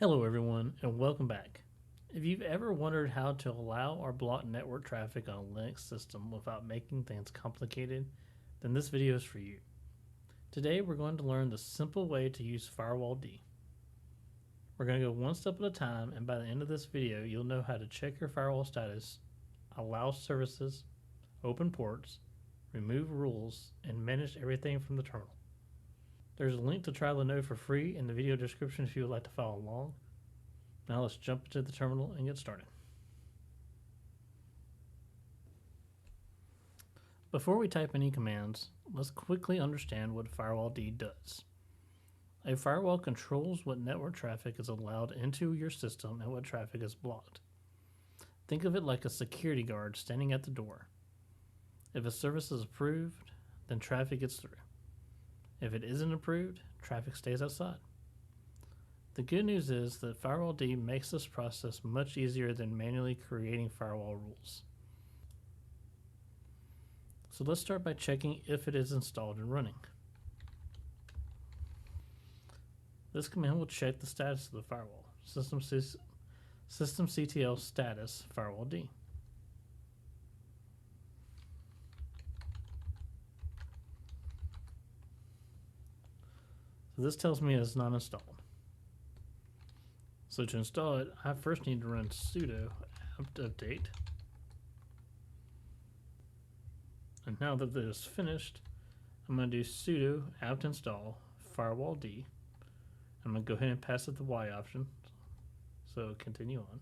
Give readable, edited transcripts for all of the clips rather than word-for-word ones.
Hello everyone and welcome back. If you've ever wondered how to allow or block network traffic on a Linux system without making things complicated, then this video is for you. Today we're going to learn the simple way to use firewalled. We're going to go one step at a time, and by the end of this video you'll know how to check your firewall status, allow services, open ports, remove rules, and manage everything from the terminal. There's a link to try Linode for free in the video description if you would like to follow along. Now let's jump into the terminal and get started. Before we type any commands, let's quickly understand what firewalled does. A firewall controls what network traffic is allowed into your system and what traffic is blocked. Think of it like a security guard standing at the door. If a service is approved, then traffic gets through. If it isn't approved, traffic stays outside. The good news is that firewalled makes this process much easier than manually creating firewall rules. So let's start by checking if it is installed and running. This command will check the status of the firewall, systemctl status firewalled. So this tells me it's not installed. So to install it, I first need to run sudo apt update. And now that this is finished, I'm going to do sudo apt install firewalled. I'm going to go ahead and pass it the Y option. So continue on.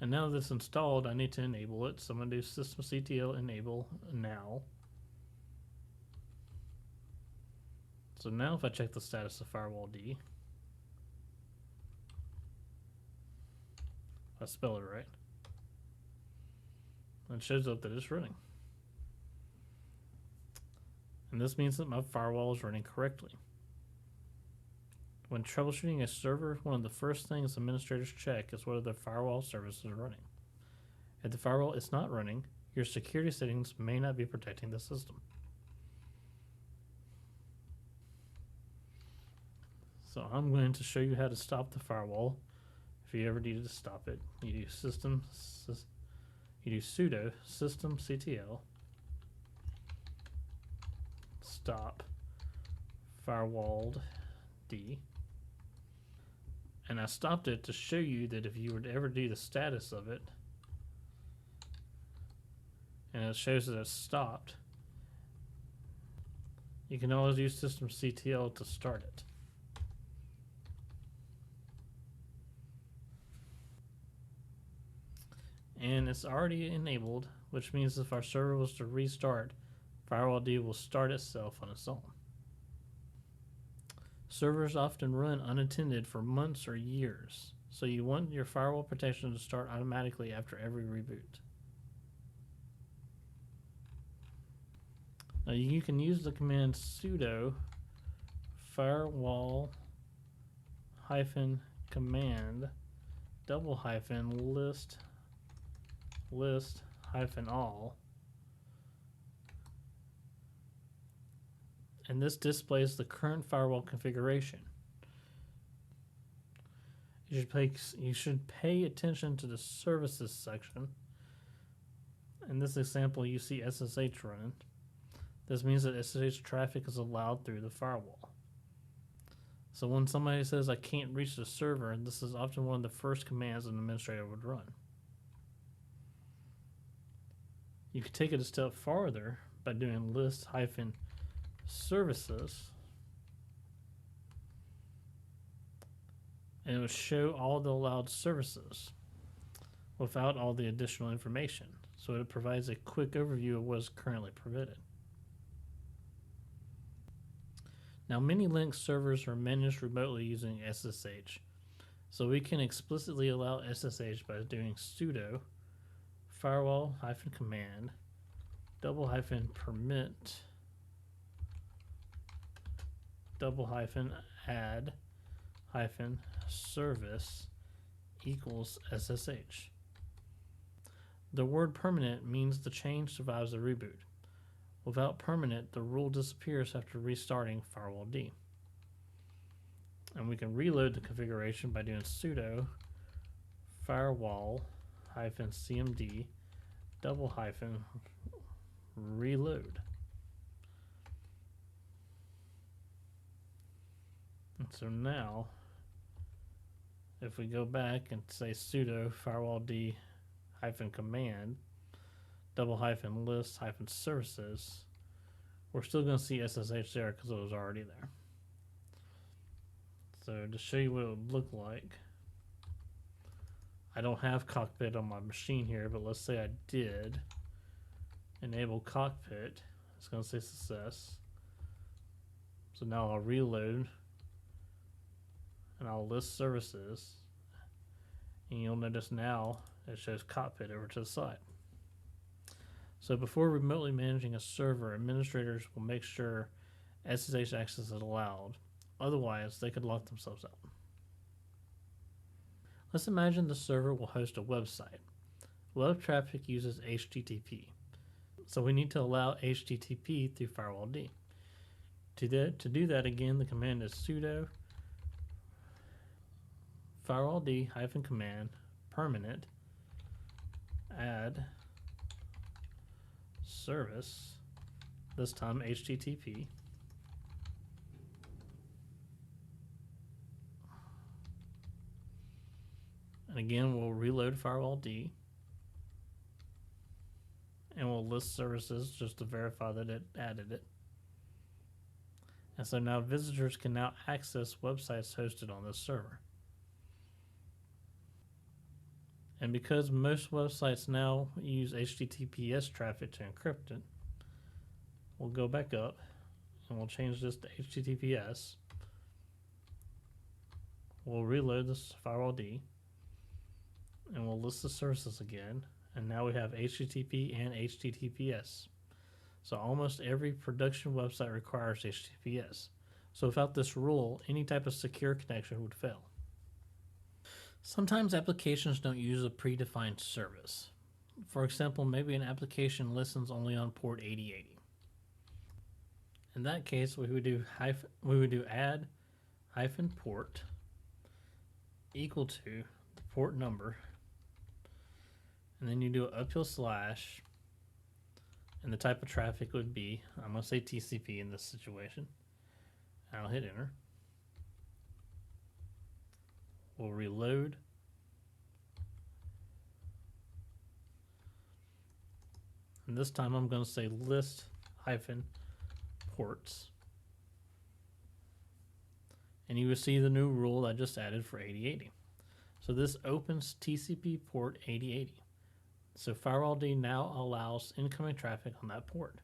And now that it's installed, I need to enable it. So I'm going to do systemctl enable now. So now if I check the status of firewalled, if I spell it right, it shows up that it's running. And this means that my firewall is running correctly. When troubleshooting a server, one of the first things administrators check is whether the firewall service is running. If the firewall is not running, your security settings may not be protecting the system. So I'm going to show you how to stop the firewall. If you ever needed to stop it, you do sudo systemctl stop firewalled. And I stopped it to show you that if you were to ever do the status of it, and it shows that it's stopped, you can always use systemctl to start it. And it's already enabled, which means if our server was to restart, firewalled will start itself on its own. Servers often run unattended for months or years, so you want your firewall protection to start automatically after every reboot. Now you can use the command sudo firewall-command list-all, and this displays the current firewall configuration. You should pay attention to the services section. In this example, you see SSH running. This means that SSH traffic is allowed through the firewall. So when somebody says I can't reach the server, this is often one of the first commands an administrator would run. You can take it a step farther by doing list-services, and it will show all the allowed services without all the additional information. So it provides a quick overview of what is currently permitted. Now many Linux servers are managed remotely using SSH, so we can explicitly allow SSH by doing sudo firewall-command --permit --add-service equals SSH. The word permanent means the change survives a reboot. Without permanent, the rule disappears after restarting firewalled. And we can reload the configuration by doing sudo firewall-cmd --reload. And so now, if we go back and say sudo firewalled-command --list-services, we're still going to see SSH there because it was already there. So to show you what it would look like, I don't have cockpit on my machine here, but let's say I did enable cockpit. It's going to say success. So now I'll reload and I'll list services, and you'll notice now it shows cockpit over to the side. So before remotely managing a server, administrators will make sure SSH access is allowed. Otherwise, they could lock themselves out. Let's imagine the server will host a website. Web traffic uses HTTP. So we need to allow HTTP through firewalld. To do that, again, the command is sudo firewalld-command permanent add service, this time HTTP, and again we'll reload firewalld and we'll list services just to verify that it added it. And so now visitors can now access websites hosted on this server. And because most websites now use HTTPS traffic to encrypt it, we'll go back up and we'll change this to HTTPS. We'll reload this firewalld and we'll list the services again. And now we have HTTP and HTTPS. So almost every production website requires HTTPS. So without this rule, any type of secure connection would fail. Sometimes applications don't use a predefined service. For example, maybe an application listens only on port 8080. In that case, we would do add -port equal to the port number, and then you do an /, and the type of traffic would be, I'm going to say TCP in this situation. I'll hit enter. We'll reload. And this time I'm going to say list-ports. And you will see the new rule I just added for 8080. So this opens TCP port 8080. So firewalld now allows incoming traffic on that port.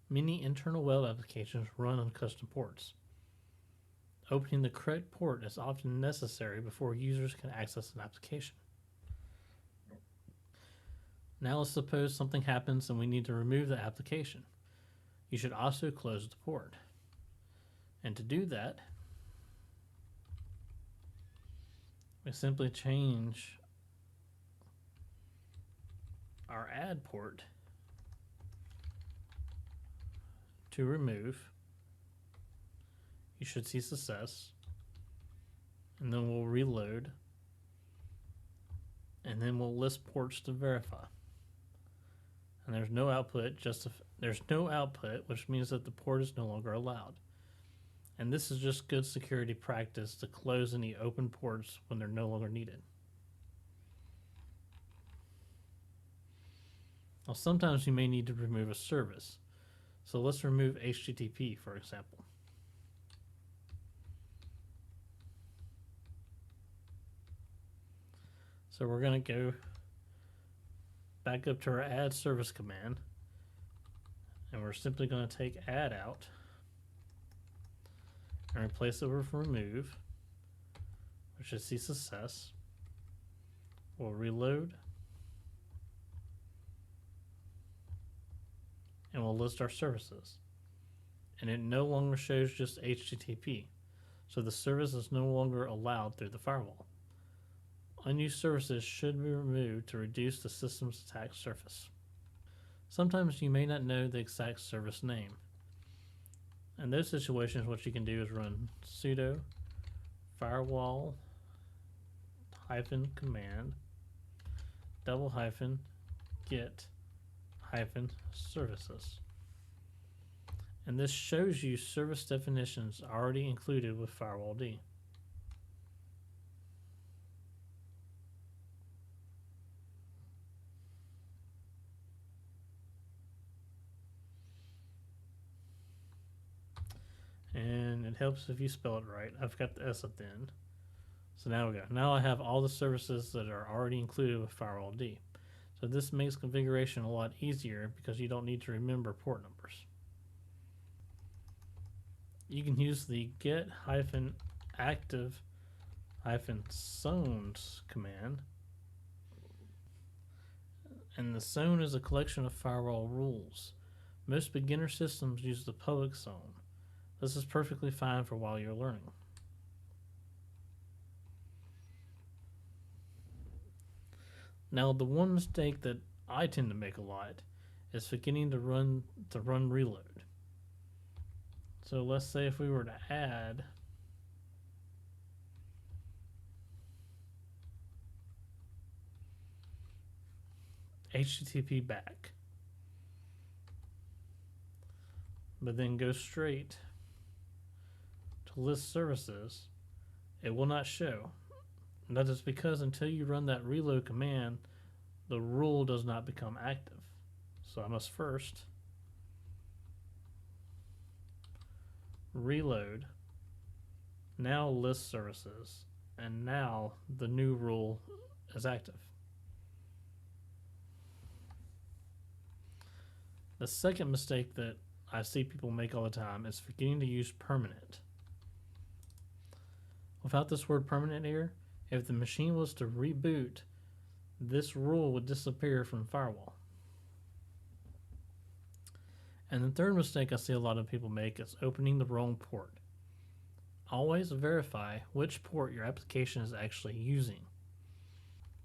Many internal web applications run on custom ports. Opening the correct port is often necessary before users can access an application. Now let's suppose something happens and we need to remove the application. You should also close the port. And to do that, we simply change our add port to remove. You should see success, and then we'll reload, and then we'll list ports to verify. And there's no output, which means that the port is no longer allowed. And this is just good security practice to close any open ports when they're no longer needed. Now, sometimes you may need to remove a service. So let's remove HTTP, for example. So we're going to go back up to our add service command, and we're simply going to take add out and replace it with remove, which should see success. We'll reload, and we'll list our services. And it no longer shows just HTTP, so the service is no longer allowed through the firewall. Unused services should be removed to reduce the system's attack surface. Sometimes you may not know the exact service name. In those situations, what you can do is run sudo firewall hyphen command double hyphen get hyphen services. And this shows you service definitions already included with Firewalld. And it helps if you spell it right. I've got the S at the end. So now we go. Now I have all the services that are already included with Firewalld. So this makes configuration a lot easier because you don't need to remember port numbers. You can use the get hyphen active hyphen zones command. And the zone is a collection of firewall rules. Most beginner systems use the public zone. This is perfectly fine for while you're learning. Now, the one mistake that I tend to make a lot is forgetting to run reload. So let's say if we were to add HTTP back, but then go straight to list services, it will not show. And that is because until you run that reload command, the rule does not become active. So I must first reload, now list services, and now the new rule is active. The second mistake that I see people make all the time is forgetting to use permanent. Without this word permanent here, if the machine was to reboot, this rule would disappear from firewall. And the third mistake I see a lot of people make is opening the wrong port. Always verify which port your application is actually using.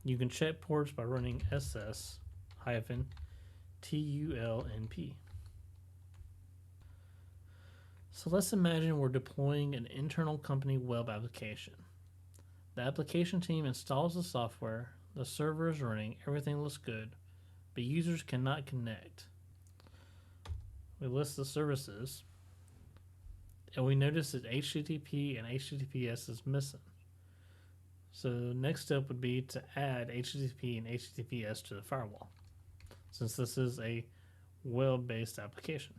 You can check ports by running ss-tulnp. So let's imagine we're deploying an internal company web application. The application team installs the software, the server is running, everything looks good, but users cannot connect. We list the services, and we notice that HTTP and HTTPS is missing. So the next step would be to add HTTP and HTTPS to the firewall, since this is a web-based application.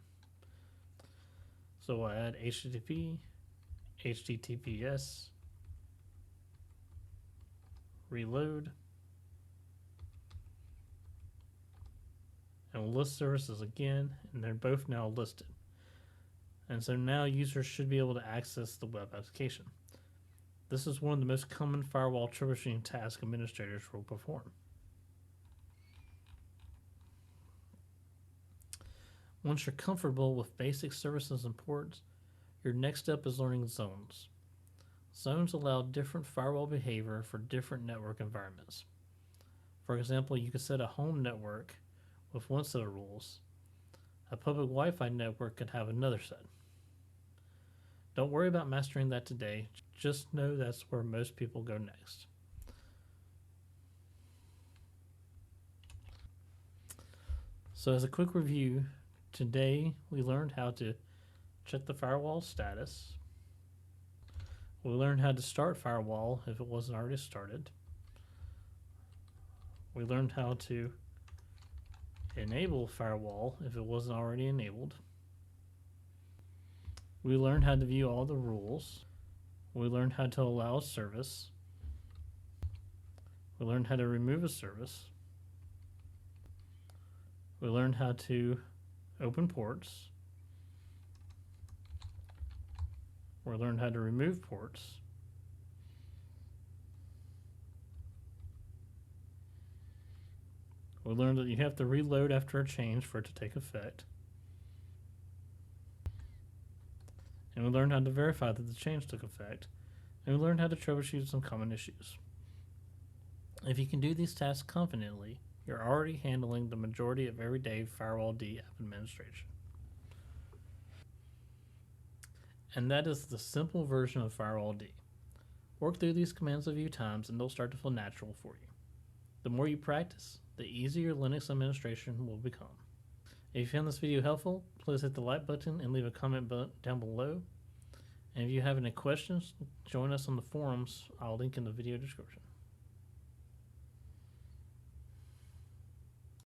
So we'll add HTTP, HTTPS, reload, and we'll list services again, and they're both now listed. And so now users should be able to access the web application. This is one of the most common firewall troubleshooting tasks administrators will perform. Once you're comfortable with basic services and ports, your next step is learning zones. Zones allow different firewall behavior for different network environments. For example, you could set a home network with one set of rules. A public Wi-Fi network could have another set. Don't worry about mastering that today, just know that's where most people go next. So as a quick review, today we learned how to check the firewall status. We learned how to start firewall if it wasn't already started. We learned how to enable firewall if it wasn't already enabled. We learned how to view all the rules. We learned how to allow a service. We learned how to remove a service. We learned how to open ports. We learned how to remove ports. We learned that you have to reload after a change for it to take effect. And we learned how to verify that the change took effect. And we learned how to troubleshoot some common issues. If you can do these tasks confidently, you're already handling the majority of everyday Firewalld app administration. And that is the simple version of Firewalld. Work through these commands a few times and they'll start to feel natural for you. The more you practice, the easier Linux administration will become. If you found this video helpful, please hit the like button and leave a comment down below. And if you have any questions, join us on the forums. I'll link in the video description.